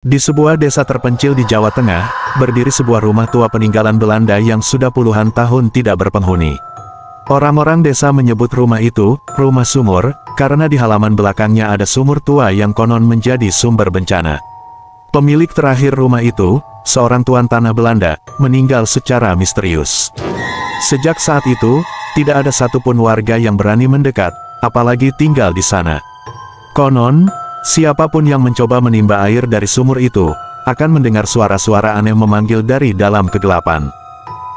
Di sebuah desa terpencil di Jawa Tengah, berdiri sebuah rumah tua peninggalan Belanda yang sudah puluhan tahun tidak berpenghuni. Orang-orang desa menyebut rumah itu, rumah sumur, karena di halaman belakangnya ada sumur tua yang konon menjadi sumber bencana. Pemilik terakhir rumah itu, seorang tuan tanah Belanda, meninggal secara misterius. Sejak saat itu, tidak ada satupun warga yang berani mendekat, apalagi tinggal di sana. Konon, siapapun yang mencoba menimba air dari sumur itu, akan mendengar suara-suara aneh memanggil dari dalam kegelapan.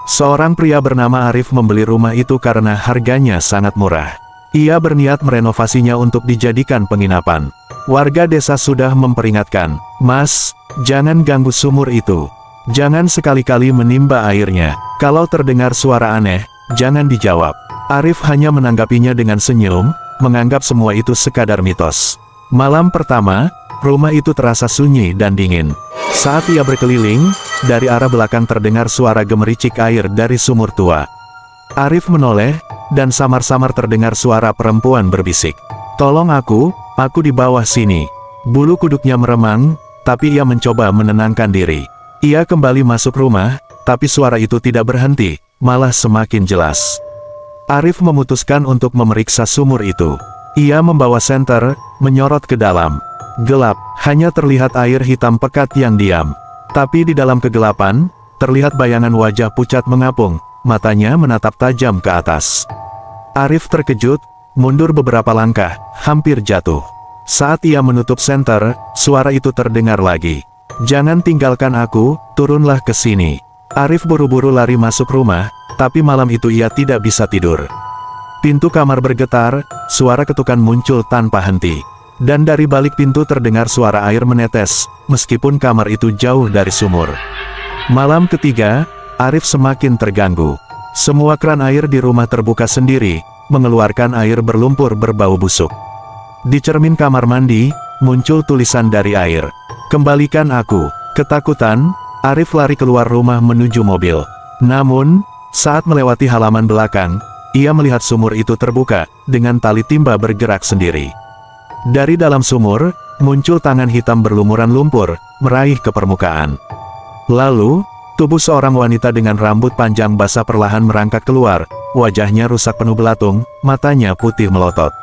Seorang pria bernama Arif membeli rumah itu karena harganya sangat murah. Ia berniat merenovasinya untuk dijadikan penginapan. Warga desa sudah memperingatkan, "Mas, jangan ganggu sumur itu. Jangan sekali-kali menimba airnya. Kalau terdengar suara aneh, jangan dijawab." Arif hanya menanggapinya dengan senyum, menganggap semua itu sekadar mitos. Malam pertama, rumah itu terasa sunyi dan dingin. Saat ia berkeliling, dari arah belakang terdengar suara gemericik air dari sumur tua. Arif menoleh, dan samar-samar terdengar suara perempuan berbisik. "Tolong aku di bawah sini." Bulu kuduknya meremang, tapi ia mencoba menenangkan diri. Ia kembali masuk rumah, tapi suara itu tidak berhenti, malah semakin jelas. Arif memutuskan untuk memeriksa sumur itu. Ia membawa senter, menyorot ke dalam. Gelap, hanya terlihat air hitam pekat yang diam. Tapi di dalam kegelapan, terlihat bayangan wajah pucat mengapung, matanya menatap tajam ke atas. Arif terkejut, mundur beberapa langkah, hampir jatuh. Saat ia menutup senter, suara itu terdengar lagi. "Jangan tinggalkan aku, turunlah ke sini." Arif buru-buru lari masuk rumah, tapi malam itu ia tidak bisa tidur. Pintu kamar bergetar, suara ketukan muncul tanpa henti. Dan dari balik pintu terdengar suara air menetes, meskipun kamar itu jauh dari sumur. Malam ketiga, Arif semakin terganggu. Semua keran air di rumah terbuka sendiri, mengeluarkan air berlumpur berbau busuk. Di cermin kamar mandi, muncul tulisan dari air. "Kembalikan aku." Ketakutan, Arif lari keluar rumah menuju mobil. Namun, saat melewati halaman belakang, ia melihat sumur itu terbuka, dengan tali timba bergerak sendiri. Dari dalam sumur, muncul tangan hitam berlumuran lumpur, meraih ke permukaan. Lalu, tubuh seorang wanita dengan rambut panjang basah perlahan merangkak keluar, wajahnya rusak penuh belatung, matanya putih melotot.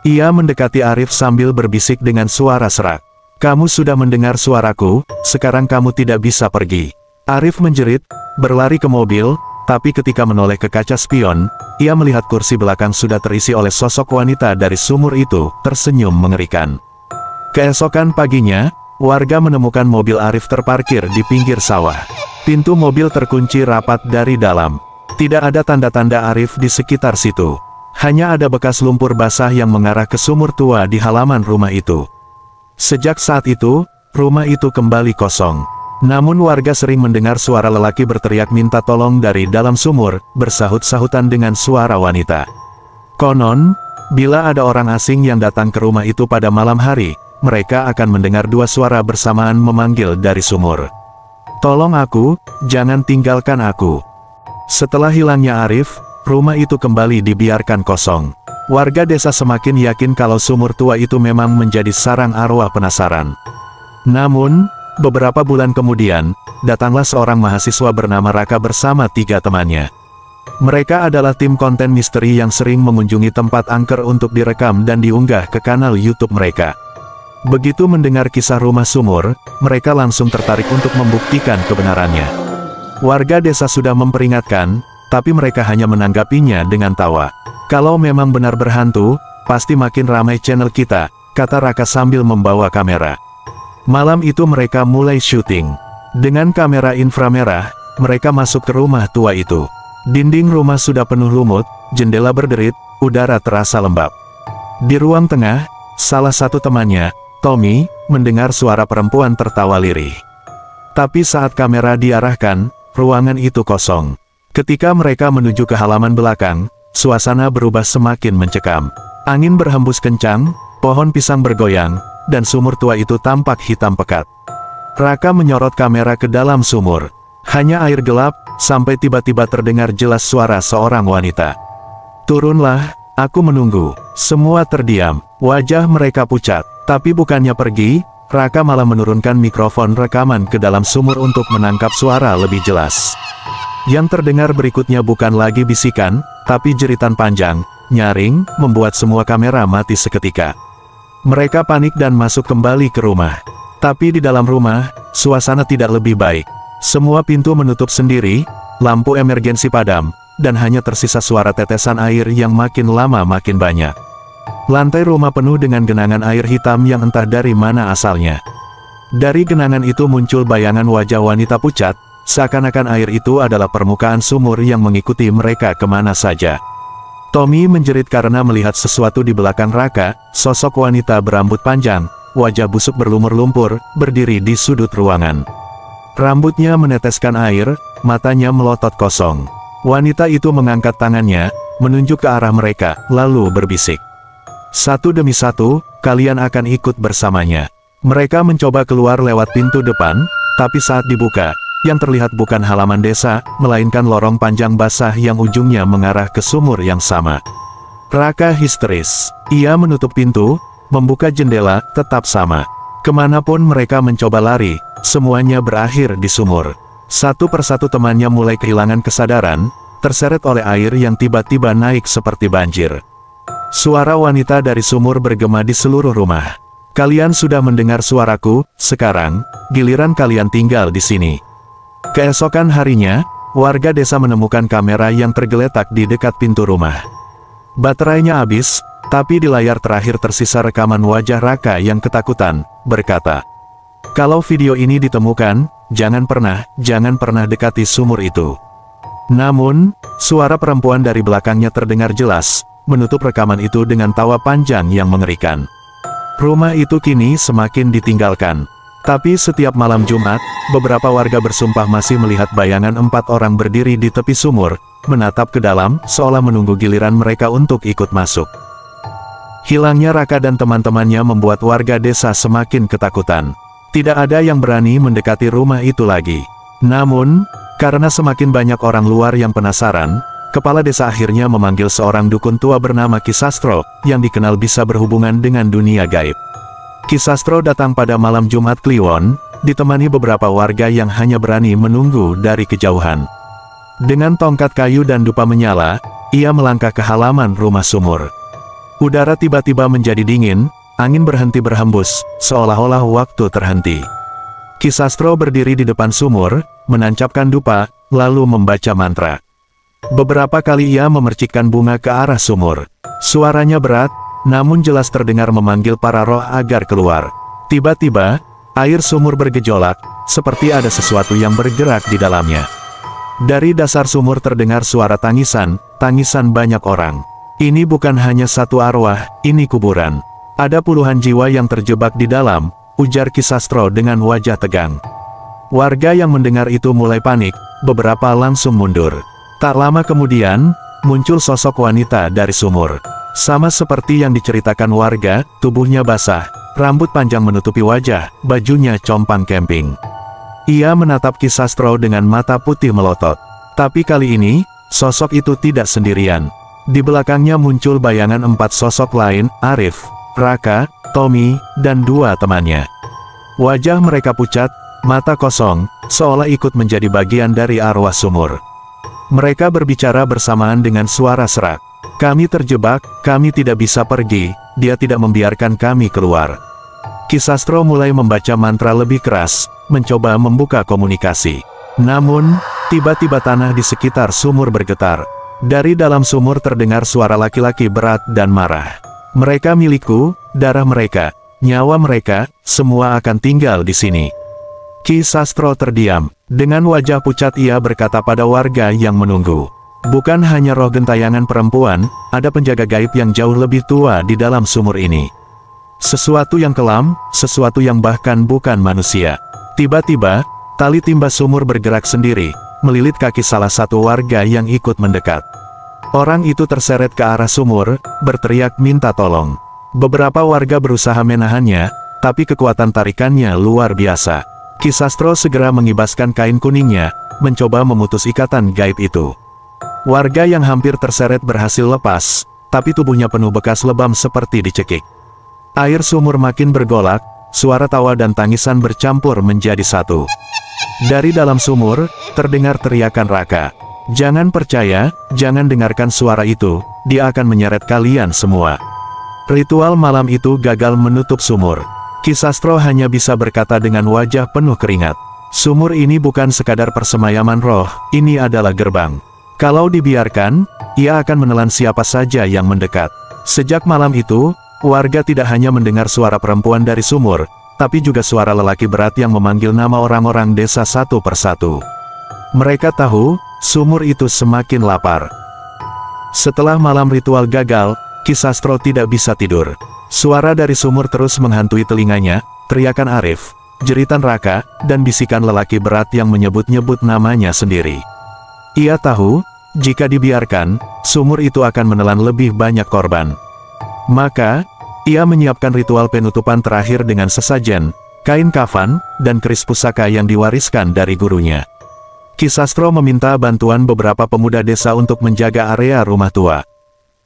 Ia mendekati Arif sambil berbisik dengan suara serak. "Kamu sudah mendengar suaraku, sekarang kamu tidak bisa pergi." Arif menjerit, berlari ke mobil, tapi ketika menoleh ke kaca spion, ia melihat kursi belakang sudah terisi oleh sosok wanita dari sumur itu, tersenyum mengerikan. Keesokan paginya, warga menemukan mobil Arif terparkir di pinggir sawah. Pintu mobil terkunci rapat dari dalam. Tidak ada tanda-tanda Arif di sekitar situ. Hanya ada bekas lumpur basah yang mengarah ke sumur tua di halaman rumah itu. Sejak saat itu, rumah itu kembali kosong. Namun warga sering mendengar suara lelaki berteriak minta tolong dari dalam sumur, bersahut-sahutan dengan suara wanita. Konon, bila ada orang asing yang datang ke rumah itu pada malam hari, mereka akan mendengar dua suara bersamaan memanggil dari sumur. "Tolong aku, jangan tinggalkan aku." Setelah hilangnya Arif, rumah itu kembali dibiarkan kosong. Warga desa semakin yakin kalau sumur tua itu memang menjadi sarang arwah penasaran. Namun, beberapa bulan kemudian, datanglah seorang mahasiswa bernama Raka bersama 3 temannya. Mereka adalah tim konten misteri yang sering mengunjungi tempat angker untuk direkam dan diunggah ke kanal YouTube mereka. Begitu mendengar kisah rumah sumur, mereka langsung tertarik untuk membuktikan kebenarannya. Warga desa sudah memperingatkan, tapi mereka hanya menanggapinya dengan tawa. "Kalau memang benar berhantu, pasti makin ramai channel kita," kata Raka sambil membawa kamera. Malam itu mereka mulai syuting. Dengan kamera inframerah, mereka masuk ke rumah tua itu. Dinding rumah sudah penuh lumut, jendela berderit, udara terasa lembab. Di ruang tengah, salah satu temannya, Tommy, mendengar suara perempuan tertawa lirih. Tapi saat kamera diarahkan, ruangan itu kosong. Ketika mereka menuju ke halaman belakang, suasana berubah semakin mencekam. Angin berhembus kencang, pohon pisang bergoyang, dan sumur tua itu tampak hitam pekat. Raka menyorot kamera ke dalam sumur. Hanya air gelap, sampai tiba-tiba terdengar jelas suara seorang wanita. "Turunlah, aku menunggu." Semua terdiam, wajah mereka pucat. Tapi bukannya pergi, Raka malah menurunkan mikrofon rekaman ke dalam sumur untuk menangkap suara lebih jelas. Yang terdengar berikutnya bukan lagi bisikan, tapi jeritan panjang, nyaring, membuat semua kamera mati seketika. Mereka panik dan masuk kembali ke rumah. Tapi di dalam rumah, suasana tidak lebih baik. Semua pintu menutup sendiri, lampu emergensi padam, dan hanya tersisa suara tetesan air yang makin lama makin banyak. Lantai rumah penuh dengan genangan air hitam yang entah dari mana asalnya. Dari genangan itu muncul bayangan wajah wanita pucat, seakan-akan air itu adalah permukaan sumur yang mengikuti mereka kemana saja. Tommy menjerit karena melihat sesuatu di belakang Raka, sosok wanita berambut panjang, wajah busuk berlumur lumpur, berdiri di sudut ruangan. Rambutnya meneteskan air, matanya melotot kosong. Wanita itu mengangkat tangannya, menunjuk ke arah mereka, lalu berbisik. Satu demi satu, kalian akan ikut bersamanya. Mereka mencoba keluar lewat pintu depan, tapi saat dibuka, yang terlihat bukan halaman desa, melainkan lorong panjang basah yang ujungnya mengarah ke sumur yang sama. Raka histeris. Ia menutup pintu, membuka jendela, tetap sama. Kemanapun mereka mencoba lari, semuanya berakhir di sumur. Satu persatu temannya mulai kehilangan kesadaran, terseret oleh air yang tiba-tiba naik seperti banjir. Suara wanita dari sumur bergema di seluruh rumah. Kalian sudah mendengar suaraku, sekarang, giliran kalian tinggal di sini. Keesokan harinya, warga desa menemukan kamera yang tergeletak di dekat pintu rumah. Baterainya habis, tapi di layar terakhir tersisa rekaman wajah Raka yang ketakutan, berkata, "Kalau video ini ditemukan, jangan pernah dekati sumur itu." Namun, suara perempuan dari belakangnya terdengar jelas, menutup rekaman itu dengan tawa panjang yang mengerikan. Rumah itu kini semakin ditinggalkan. Tapi setiap malam Jumat, beberapa warga bersumpah masih melihat bayangan 4 orang berdiri di tepi sumur, menatap ke dalam, seolah menunggu giliran mereka untuk ikut masuk. Hilangnya Raka dan teman-temannya membuat warga desa semakin ketakutan. Tidak ada yang berani mendekati rumah itu lagi. Namun, karena semakin banyak orang luar yang penasaran, kepala desa akhirnya memanggil seorang dukun tua bernama Ki Sastro, yang dikenal bisa berhubungan dengan dunia gaib. Ki Sastro datang pada malam Jumat Kliwon, ditemani beberapa warga yang hanya berani menunggu dari kejauhan. Dengan tongkat kayu dan dupa menyala, ia melangkah ke halaman rumah sumur. Udara tiba-tiba menjadi dingin, angin berhenti berhembus, seolah-olah waktu terhenti. Ki Sastro berdiri di depan sumur, menancapkan dupa, lalu membaca mantra. Beberapa kali ia memercikkan bunga ke arah sumur. Suaranya berat, namun jelas terdengar memanggil para roh agar keluar. Tiba-tiba, air sumur bergejolak, seperti ada sesuatu yang bergerak di dalamnya. Dari dasar sumur terdengar suara tangisan, tangisan banyak orang. Ini bukan hanya satu arwah, ini kuburan. Ada puluhan jiwa yang terjebak di dalam, ujar Ki Sastro dengan wajah tegang. Warga yang mendengar itu mulai panik, beberapa langsung mundur. Tak lama kemudian, muncul sosok wanita dari sumur. Sama seperti yang diceritakan warga, tubuhnya basah, rambut panjang menutupi wajah, bajunya compang camping. Ia menatap Ki Sastro dengan mata putih melotot. Tapi kali ini, sosok itu tidak sendirian. Di belakangnya muncul bayangan 4 sosok lain, Arif, Raka, Tommy, dan 2 temannya. Wajah mereka pucat, mata kosong, seolah ikut menjadi bagian dari arwah sumur. Mereka berbicara bersamaan dengan suara serak. Kami terjebak, kami tidak bisa pergi, dia tidak membiarkan kami keluar. Ki Sastro mulai membaca mantra lebih keras, mencoba membuka komunikasi. Namun, tiba-tiba tanah di sekitar sumur bergetar. Dari dalam sumur terdengar suara laki-laki berat dan marah. Mereka milikku, darah mereka, nyawa mereka, semua akan tinggal di sini. Ki Sastro terdiam. Dengan wajah pucat ia berkata pada warga yang menunggu. Bukan hanya roh gentayangan perempuan, ada penjaga gaib yang jauh lebih tua di dalam sumur ini. Sesuatu yang kelam, sesuatu yang bahkan bukan manusia. Tiba-tiba, tali timba sumur bergerak sendiri, melilit kaki salah satu warga yang ikut mendekat. Orang itu terseret ke arah sumur, berteriak minta tolong. Beberapa warga berusaha menahannya, tapi kekuatan tarikannya luar biasa. Ki Sastro segera mengibaskan kain kuningnya, mencoba memutus ikatan gaib itu. Warga yang hampir terseret berhasil lepas, tapi tubuhnya penuh bekas lebam seperti dicekik. Air sumur makin bergolak, suara tawa dan tangisan bercampur menjadi satu. Dari dalam sumur, terdengar teriakan Raka. "Jangan percaya, jangan dengarkan suara itu, dia akan menyeret kalian semua." Ritual malam itu gagal menutup sumur. Ki Sastro hanya bisa berkata dengan wajah penuh keringat. "Sumur ini bukan sekadar persemayaman roh, ini adalah gerbang. Kalau dibiarkan, ia akan menelan siapa saja yang mendekat." Sejak malam itu, warga tidak hanya mendengar suara perempuan dari sumur, tapi juga suara lelaki berat yang memanggil nama orang-orang desa satu persatu. Mereka tahu, sumur itu semakin lapar. Setelah malam ritual gagal, Ki Sastro tidak bisa tidur. Suara dari sumur terus menghantui telinganya, teriakan Arif, jeritan Raka, dan bisikan lelaki berat yang menyebut-nyebut namanya sendiri. Ia tahu, jika dibiarkan, sumur itu akan menelan lebih banyak korban. Maka, ia menyiapkan ritual penutupan terakhir dengan sesajen, kain kafan, dan keris pusaka yang diwariskan dari gurunya. Ki Sastro meminta bantuan beberapa pemuda desa untuk menjaga area rumah tua.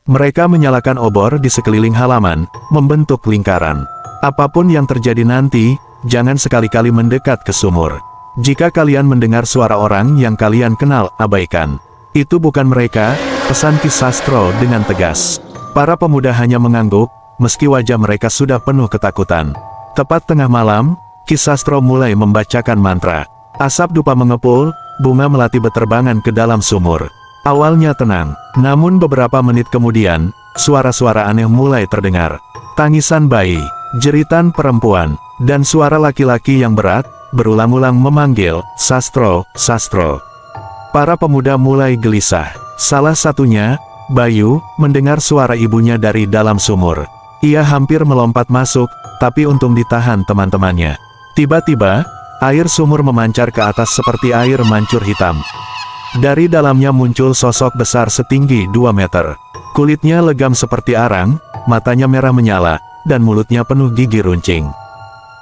Mereka menyalakan obor di sekeliling halaman, membentuk lingkaran. Apapun yang terjadi nanti, jangan sekali-kali mendekat ke sumur. Jika kalian mendengar suara orang yang kalian kenal, abaikan. Itu bukan mereka, pesan Ki Sastro dengan tegas. Para pemuda hanya mengangguk, meski wajah mereka sudah penuh ketakutan. Tepat tengah malam, Ki Sastro mulai membacakan mantra. Asap dupa mengepul, bunga melati berterbangan ke dalam sumur. Awalnya tenang, namun beberapa menit kemudian, suara-suara aneh mulai terdengar. Tangisan bayi, jeritan perempuan, dan suara laki-laki yang berat, berulang-ulang memanggil, "Sastro, Sastro." Para pemuda mulai gelisah. Salah satunya, Bayu, mendengar suara ibunya dari dalam sumur. Ia hampir melompat masuk, tapi untung ditahan teman-temannya. Tiba-tiba, air sumur memancar ke atas seperti air mancur hitam. Dari dalamnya muncul sosok besar setinggi 2 meter. Kulitnya legam seperti arang, matanya merah menyala, dan mulutnya penuh gigi runcing.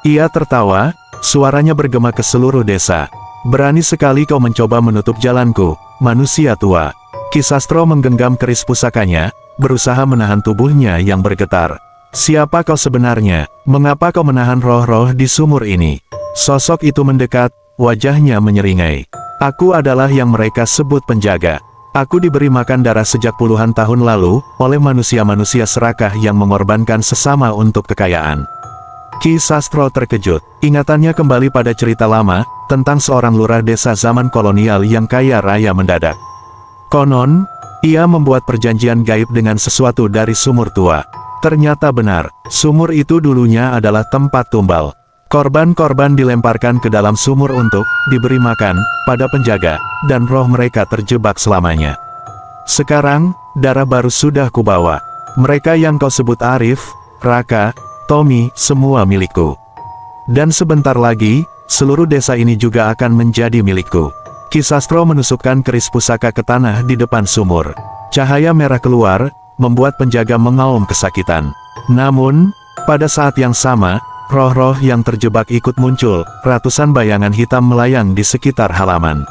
Ia tertawa, suaranya bergema ke seluruh desa. "Berani sekali kau mencoba menutup jalanku, manusia tua." Ki Sastro menggenggam keris pusakanya, berusaha menahan tubuhnya yang bergetar. "Siapa kau sebenarnya? Mengapa kau menahan roh-roh di sumur ini?" Sosok itu mendekat, wajahnya menyeringai. "Aku adalah yang mereka sebut penjaga. Aku diberi makan darah sejak puluhan tahun lalu, oleh manusia-manusia serakah yang mengorbankan sesama untuk kekayaan." Ki Sastro terkejut. Ingatannya kembali pada cerita lama, tentang seorang lurah desa zaman kolonial yang kaya raya mendadak. Konon, ia membuat perjanjian gaib dengan sesuatu dari sumur tua. Ternyata benar, sumur itu dulunya adalah tempat tumbal. Korban-korban dilemparkan ke dalam sumur untuk diberi makan pada penjaga, dan roh mereka terjebak selamanya. Sekarang, darah baru sudah kubawa. Mereka yang kau sebut Arif, Raka, Tommy, semua milikku. Dan sebentar lagi, seluruh desa ini juga akan menjadi milikku. Ki Sastro menusukkan keris pusaka ke tanah di depan sumur. Cahaya merah keluar, membuat penjaga mengaum kesakitan. Namun, pada saat yang sama, roh-roh yang terjebak ikut muncul, ratusan bayangan hitam melayang di sekitar halaman.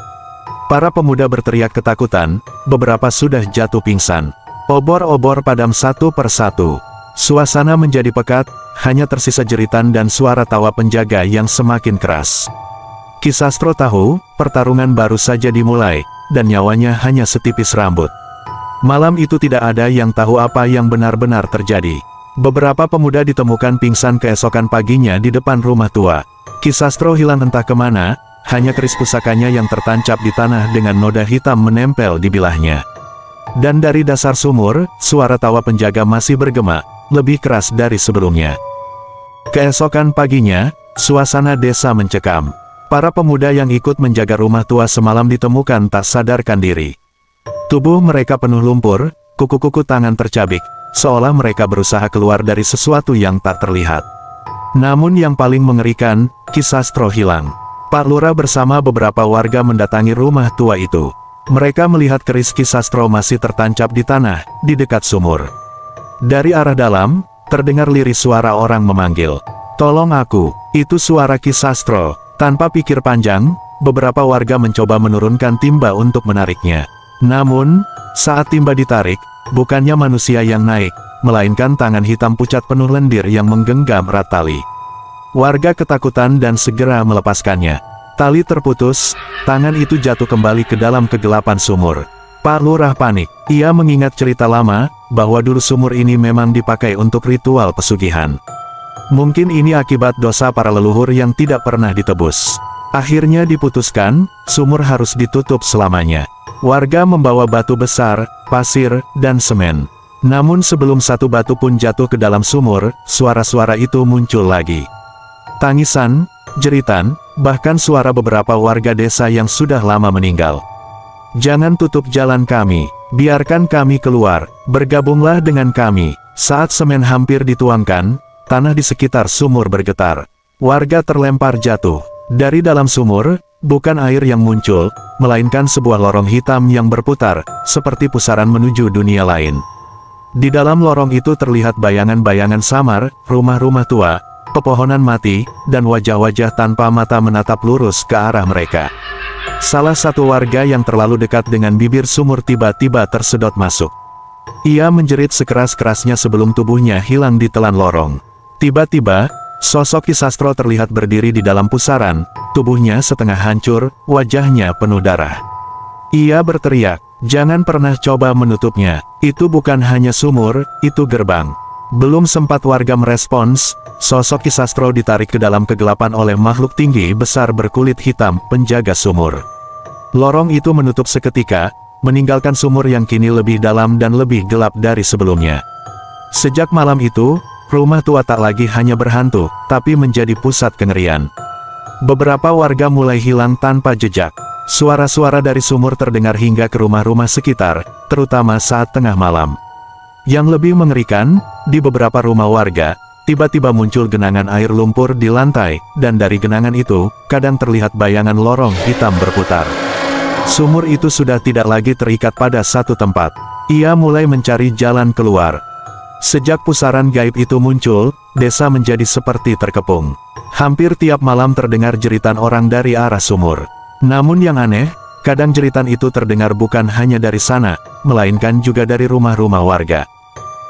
Para pemuda berteriak ketakutan, beberapa sudah jatuh pingsan. Obor-obor padam satu persatu. Suasana menjadi pekat, hanya tersisa jeritan dan suara tawa penjaga yang semakin keras. Ki Sastro tahu, pertarungan baru saja dimulai, dan nyawanya hanya setipis rambut. Malam itu tidak ada yang tahu apa yang benar-benar terjadi. Beberapa pemuda ditemukan pingsan keesokan paginya di depan rumah tua. Ki Sastro hilang entah kemana, hanya keris pusakanya yang tertancap di tanah dengan noda hitam menempel di bilahnya. Dan dari dasar sumur, suara tawa penjaga masih bergema, lebih keras dari sebelumnya. Keesokan paginya, suasana desa mencekam. Para pemuda yang ikut menjaga rumah tua semalam ditemukan tak sadarkan diri. Tubuh mereka penuh lumpur, kuku-kuku tangan tercabik, seolah mereka berusaha keluar dari sesuatu yang tak terlihat. Namun yang paling mengerikan, Ki Sastro hilang. Pak Lurah bersama beberapa warga mendatangi rumah tua itu. Mereka melihat keris Ki Sastro masih tertancap di tanah, di dekat sumur. Dari arah dalam, terdengar lirih suara orang memanggil. "Tolong aku, itu suara Ki Sastro." Tanpa pikir panjang, beberapa warga mencoba menurunkan timba untuk menariknya. Namun, saat timba ditarik, bukannya manusia yang naik, melainkan tangan hitam pucat penuh lendir yang menggenggam erat tali. Warga ketakutan dan segera melepaskannya. Tali terputus, tangan itu jatuh kembali ke dalam kegelapan sumur. Pak Lurah panik. Ia mengingat cerita lama, bahwa dulu sumur ini memang dipakai untuk ritual pesugihan. Mungkin ini akibat dosa para leluhur yang tidak pernah ditebus. Akhirnya diputuskan, sumur harus ditutup selamanya. Warga membawa batu besar, pasir, dan semen. Namun sebelum satu batu pun jatuh ke dalam sumur, suara-suara itu muncul lagi. Tangisan, jeritan, bahkan suara beberapa warga desa yang sudah lama meninggal. Jangan tutup jalan kami, biarkan kami keluar, bergabunglah dengan kami. Saat semen hampir dituangkan, tanah di sekitar sumur bergetar. Warga terlempar jatuh. Dari dalam sumur, bukan air yang muncul, melainkan sebuah lorong hitam yang berputar, seperti pusaran menuju dunia lain. Di dalam lorong itu terlihat bayangan-bayangan samar, rumah-rumah tua, pepohonan mati, dan wajah-wajah tanpa mata menatap lurus ke arah mereka. Salah satu warga yang terlalu dekat dengan bibir sumur tiba-tiba tersedot masuk. Ia menjerit sekeras-kerasnya sebelum tubuhnya hilang di telan lorong. Tiba-tiba, sosok Ki Sastro terlihat berdiri di dalam pusaran, tubuhnya setengah hancur, wajahnya penuh darah. Ia berteriak, "Jangan pernah coba menutupnya, itu bukan hanya sumur, itu gerbang." Belum sempat warga merespons, sosok Ki Sastro ditarik ke dalam kegelapan oleh makhluk tinggi besar berkulit hitam, penjaga sumur. Lorong itu menutup seketika, meninggalkan sumur yang kini lebih dalam dan lebih gelap dari sebelumnya. Sejak malam itu, rumah tua tak lagi hanya berhantu, tapi menjadi pusat kengerian. Beberapa warga mulai hilang tanpa jejak. Suara-suara dari sumur terdengar hingga ke rumah-rumah sekitar, terutama saat tengah malam. Yang lebih mengerikan, di beberapa rumah warga, tiba-tiba muncul genangan air lumpur di lantai, dan dari genangan itu, kadang terlihat bayangan lorong hitam berputar. Sumur itu sudah tidak lagi terikat pada satu tempat. Ia mulai mencari jalan keluar. Sejak pusaran gaib itu muncul, desa menjadi seperti terkepung. Hampir tiap malam terdengar jeritan orang dari arah sumur. Namun yang aneh, kadang jeritan itu terdengar bukan hanya dari sana, melainkan juga dari rumah-rumah warga.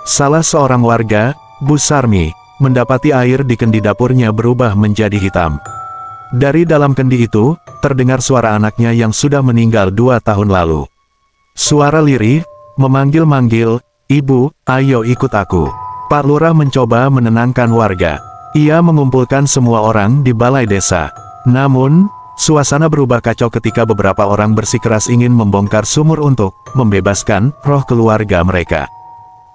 Salah seorang warga, Bu Sarmi, mendapati air di kendi dapurnya berubah menjadi hitam. Dari dalam kendi itu, terdengar suara anaknya yang sudah meninggal 2 tahun lalu. Suara lirih, memanggil-manggil, "Ibu, ayo ikut aku." Pak Lurah mencoba menenangkan warga. Ia mengumpulkan semua orang di balai desa. Namun, suasana berubah kacau ketika beberapa orang bersikeras ingin membongkar sumur untuk membebaskan roh keluarga mereka.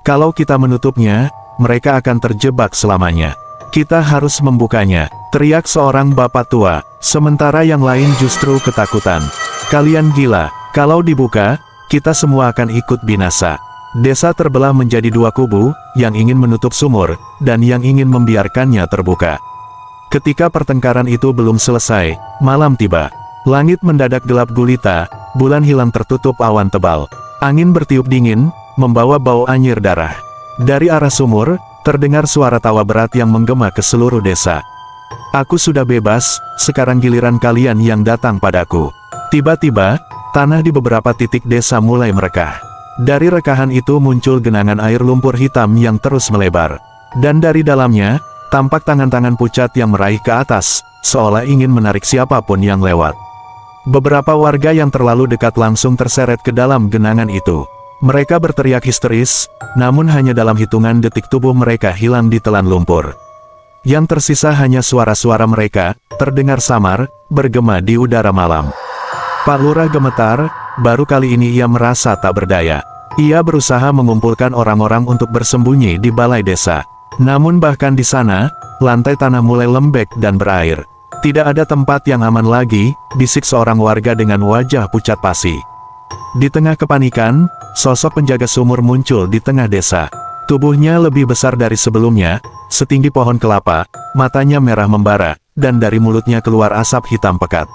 Kalau kita menutupnya, mereka akan terjebak selamanya. Kita harus membukanya, teriak seorang bapak tua, sementara yang lain justru ketakutan. Kalian gila, kalau dibuka, kita semua akan ikut binasa. Desa terbelah menjadi 2 kubu, yang ingin menutup sumur, dan yang ingin membiarkannya terbuka. Ketika pertengkaran itu belum selesai, malam tiba. Langit mendadak gelap gulita, bulan hilang tertutup awan tebal. Angin bertiup dingin, membawa bau anyir darah. Dari arah sumur, terdengar suara tawa berat yang menggema ke seluruh desa. "Aku sudah bebas, sekarang giliran kalian yang datang padaku." Tiba-tiba, tanah di beberapa titik desa mulai merekah. Dari rekahan itu muncul genangan air lumpur hitam yang terus melebar. Dan dari dalamnya, tampak tangan-tangan pucat yang meraih ke atas, seolah ingin menarik siapapun yang lewat. Beberapa warga yang terlalu dekat langsung terseret ke dalam genangan itu. Mereka berteriak histeris, namun hanya dalam hitungan detik tubuh mereka hilang di telan lumpur. Yang tersisa hanya suara-suara mereka, terdengar samar, bergema di udara malam. Pak Lurah gemetar, baru kali ini ia merasa tak berdaya. Ia berusaha mengumpulkan orang-orang untuk bersembunyi di balai desa. Namun bahkan di sana, lantai tanah mulai lembek dan berair. "Tidak ada tempat yang aman lagi," bisik seorang warga dengan wajah pucat pasi. Di tengah kepanikan, sosok penjaga sumur muncul di tengah desa. Tubuhnya lebih besar dari sebelumnya, setinggi pohon kelapa, matanya merah membara, dan dari mulutnya keluar asap hitam pekat.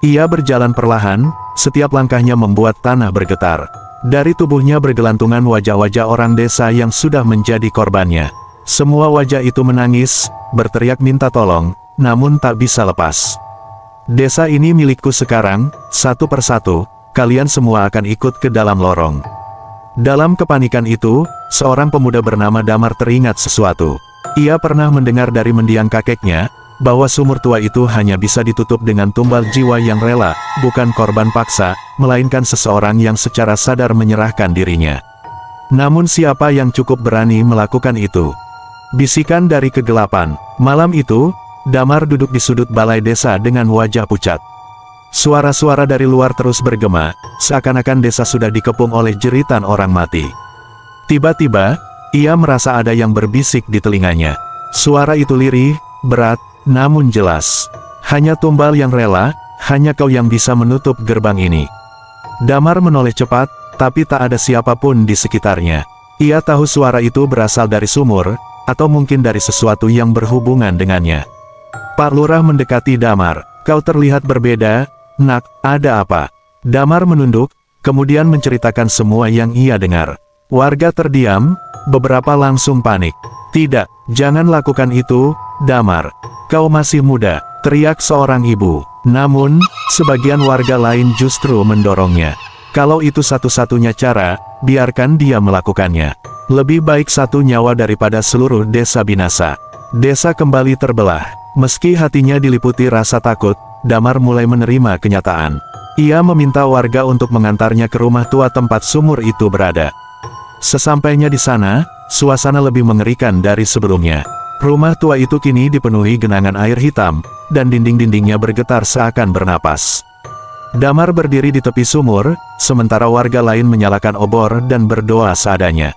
Ia berjalan perlahan, setiap langkahnya membuat tanah bergetar. Dari tubuhnya bergelantungan wajah-wajah orang desa yang sudah menjadi korbannya. Semua wajah itu menangis, berteriak minta tolong, namun tak bisa lepas. "Desa ini milikku sekarang, satu persatu. Kalian semua akan ikut ke dalam lorong." Dalam kepanikan itu, seorang pemuda bernama Damar teringat sesuatu. Ia pernah mendengar dari mendiang kakeknya, bahwa sumur tua itu hanya bisa ditutup dengan tumbal jiwa yang rela, bukan korban paksa, melainkan seseorang yang secara sadar menyerahkan dirinya. Namun siapa yang cukup berani melakukan itu? Bisikan dari kegelapan. Malam itu, Damar duduk di sudut balai desa dengan wajah pucat. Suara-suara dari luar terus bergema, seakan-akan desa sudah dikepung oleh jeritan orang mati. Tiba-tiba, ia merasa ada yang berbisik di telinganya. Suara itu lirih, berat, namun jelas. Hanya tumbal yang rela, hanya kau yang bisa menutup gerbang ini. Damar menoleh cepat, tapi tak ada siapapun di sekitarnya. Ia tahu suara itu berasal dari sumur, atau mungkin dari sesuatu yang berhubungan dengannya. Pak Lurah mendekati Damar. Kau terlihat berbeda, nak, ada apa? Damar menunduk, kemudian menceritakan semua yang ia dengar. Warga terdiam, beberapa langsung panik. Tidak, jangan lakukan itu, Damar. Kau masih muda, teriak seorang ibu. Namun, sebagian warga lain justru mendorongnya. Kalau itu satu-satunya cara, biarkan dia melakukannya. Lebih baik satu nyawa daripada seluruh desa binasa. Desa kembali terbelah. Meski hatinya diliputi rasa takut, Damar mulai menerima kenyataan. Ia meminta warga untuk mengantarnya ke rumah tua tempat sumur itu berada. Sesampainya di sana, suasana lebih mengerikan dari sebelumnya. Rumah tua itu kini dipenuhi genangan air hitam, dan dinding-dindingnya bergetar seakan bernapas. Damar berdiri di tepi sumur, sementara warga lain menyalakan obor dan berdoa seadanya.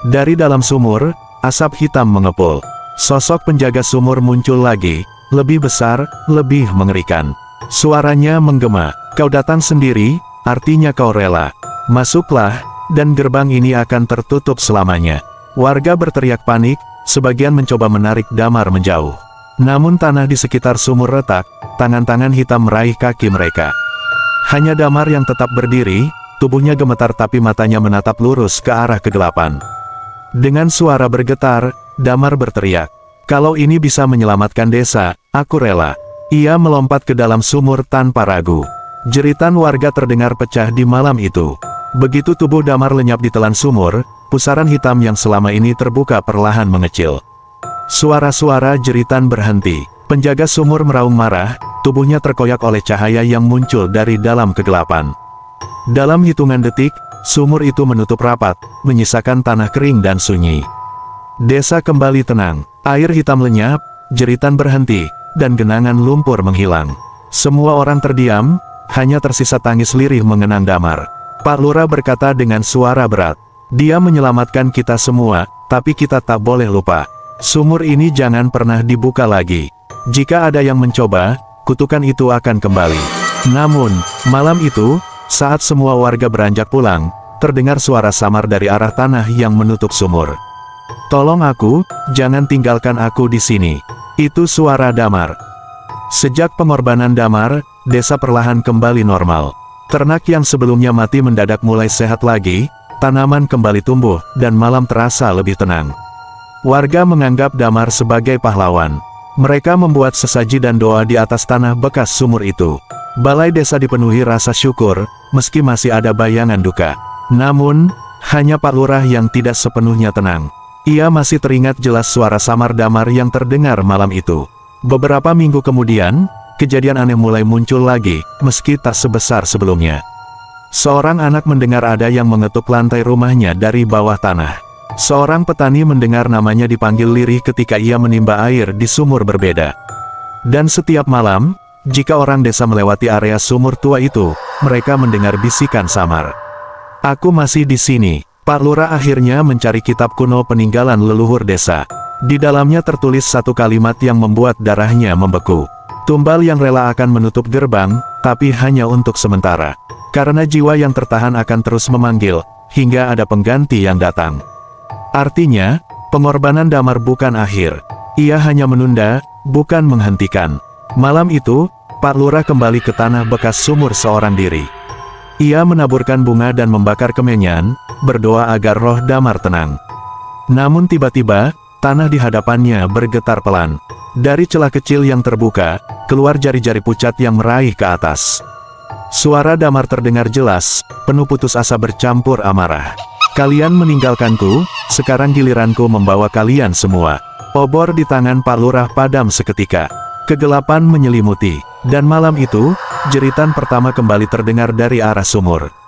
Dari dalam sumur, asap hitam mengepul. Sosok penjaga sumur muncul lagi, lebih besar, lebih mengerikan. Suaranya menggema, kau datang sendiri, artinya kau rela. Masuklah, dan gerbang ini akan tertutup selamanya. Warga berteriak panik, sebagian mencoba menarik Damar menjauh. Namun tanah di sekitar sumur retak, tangan-tangan hitam meraih kaki mereka. Hanya Damar yang tetap berdiri, tubuhnya gemetar tapi matanya menatap lurus ke arah kegelapan. Dengan suara bergetar, Damar berteriak, "Kalau ini bisa menyelamatkan desa, aku rela." Ia melompat ke dalam sumur tanpa ragu. Jeritan warga terdengar pecah di malam itu. Begitu tubuh Damar lenyap di telan sumur, pusaran hitam yang selama ini terbuka perlahan mengecil. Suara-suara jeritan berhenti. Penjaga sumur meraung marah, tubuhnya terkoyak oleh cahaya yang muncul dari dalam kegelapan. Dalam hitungan detik, sumur itu menutup rapat, menyisakan tanah kering dan sunyi. Desa kembali tenang, air hitam lenyap, jeritan berhenti, dan genangan lumpur menghilang. Semua orang terdiam, hanya tersisa tangis lirih mengenang Damar. Pak Lurah berkata dengan suara berat, "Dia menyelamatkan kita semua, tapi kita tak boleh lupa. Sumur ini jangan pernah dibuka lagi. Jika ada yang mencoba, kutukan itu akan kembali." Namun, malam itu, saat semua warga beranjak pulang, terdengar suara samar dari arah tanah yang menutup sumur. "Tolong aku, jangan tinggalkan aku di sini." Itu suara Damar. Sejak pengorbanan Damar, desa perlahan kembali normal. Ternak yang sebelumnya mati mendadak mulai sehat lagi, tanaman kembali tumbuh, dan malam terasa lebih tenang. Warga menganggap Damar sebagai pahlawan. Mereka membuat sesaji dan doa di atas tanah bekas sumur itu. Balai desa dipenuhi rasa syukur, meski masih ada bayangan duka. Namun, hanya Pak Lurah yang tidak sepenuhnya tenang. Ia masih teringat jelas suara samar Damar yang terdengar malam itu. Beberapa minggu kemudian, kejadian aneh mulai muncul lagi, meski tak sebesar sebelumnya. Seorang anak mendengar ada yang mengetuk lantai rumahnya dari bawah tanah. Seorang petani mendengar namanya dipanggil lirih ketika ia menimba air di sumur berbeda. Dan setiap malam, jika orang desa melewati area sumur tua itu, mereka mendengar bisikan samar. "Aku masih di sini." Pak Lurah akhirnya mencari kitab kuno peninggalan leluhur desa. Di dalamnya tertulis satu kalimat yang membuat darahnya membeku. Tumbal yang rela akan menutup gerbang, tapi hanya untuk sementara. Karena jiwa yang tertahan akan terus memanggil, hingga ada pengganti yang datang. Artinya, pengorbanan Damar bukan akhir. Ia hanya menunda, bukan menghentikan. Malam itu, Pak Lurah kembali ke tanah bekas sumur seorang diri. Ia menaburkan bunga dan membakar kemenyan, berdoa agar roh Damar tenang. Namun tiba-tiba, tanah di hadapannya bergetar pelan. Dari celah kecil yang terbuka, keluar jari-jari pucat yang meraih ke atas. Suara Damar terdengar jelas, penuh putus asa bercampur amarah. "Kalian meninggalkanku, sekarang giliranku membawa kalian semua." Obor di tangan Pak Lurah padam seketika. Kegelapan menyelimuti, dan malam itu, jeritan pertama kembali terdengar dari arah sumur.